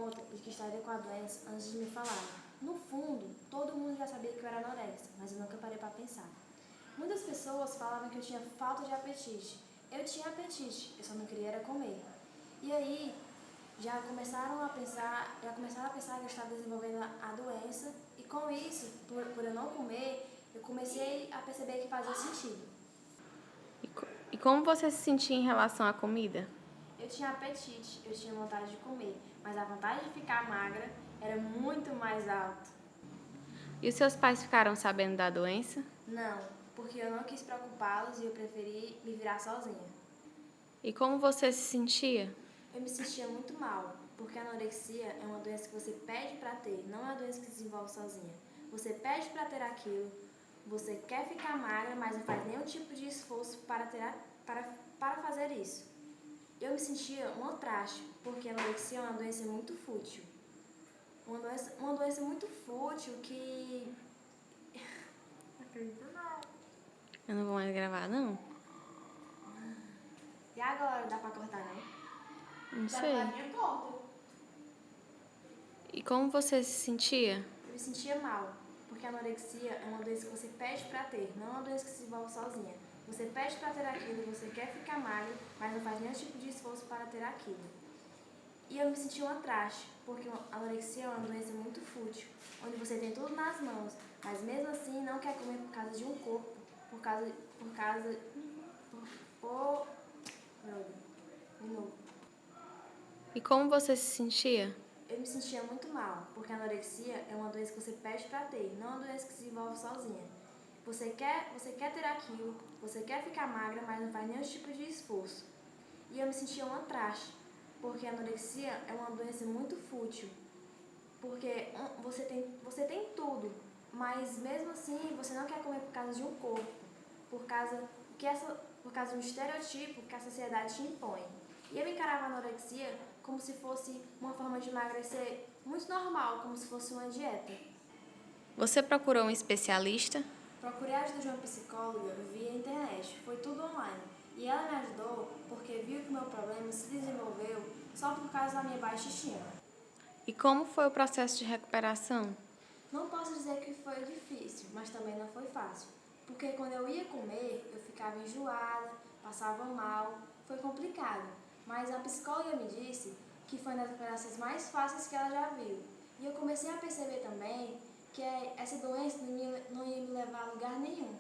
conta de que estaria com a doença antes de me falar. No fundo, todo mundo já sabia que eu era anorexia, mas eu nunca parei para pensar. Muitas pessoas falavam que eu tinha falta de apetite. Eu tinha apetite, eu só não queria era comer. E aí, já começaram a pensar que eu estava desenvolvendo a doença, e com isso, por eu não comer, eu comecei a perceber que fazia sentido. E como você se sentia em relação à comida? Eu tinha apetite, eu tinha vontade de comer, mas a vontade de ficar magra era muito mais alta. E os seus pais ficaram sabendo da doença? Não, porque eu não quis preocupá-los e eu preferi me virar sozinha. E como você se sentia? Eu me sentia muito mal, porque a anorexia é uma doença que você pede para ter, não é uma doença que se desenvolve sozinha. Você pede para ter aquilo, você quer ficar magra, mas não faz nenhum tipo de esforço para fazer isso. Eu me sentia uma traste, porque a anorexia é uma doença muito fútil. Uma doença muito fútil que... Não acredito não. Eu não vou mais gravar, não? E agora, dá pra cortar não? Não sei. Corta. E como você se sentia? Eu me sentia mal, porque a anorexia é uma doença que você pede pra ter, não é uma doença que se desenvolve sozinha. Você pede pra ter aquilo, você quer ficar magro, mas não faz nenhum tipo de esforço para ter aquilo. E eu me sentia uma traste, porque a anorexia é uma doença muito fútil, onde você tem tudo nas mãos, mas mesmo assim não quer comer por causa de um corpo, Meu Deus, de novo. E como você se sentia? Eu me sentia muito mal, porque a anorexia é uma doença que você pede para ter, não é uma doença que se desenvolve sozinha. Você quer ter aquilo, você quer ficar magra, mas não faz nenhum tipo de esforço. E eu me sentia uma traste, porque a anorexia é uma doença muito fútil, porque você tem tudo, mas mesmo assim você não quer comer por causa de um corpo, por causa de um estereotipo que a sociedade te impõe. E eu encarava a anorexia como se fosse uma forma de emagrecer muito normal, como se fosse uma dieta. Você procurou um especialista? Procurei a ajuda de uma psicóloga via internet, foi tudo online. E ela me ajudou porque viu que o meu problema se desenvolveu só por causa da minha baixa estima. E como foi o processo de recuperação? Não posso dizer que foi difícil, mas também não foi fácil. Porque quando eu ia comer, eu ficava enjoada, passava mal, foi complicado. Mas a psicóloga me disse que foi uma das operações mais fáceis que ela já viu. E eu comecei a perceber também que essa doença não ia me levar a lugar nenhum.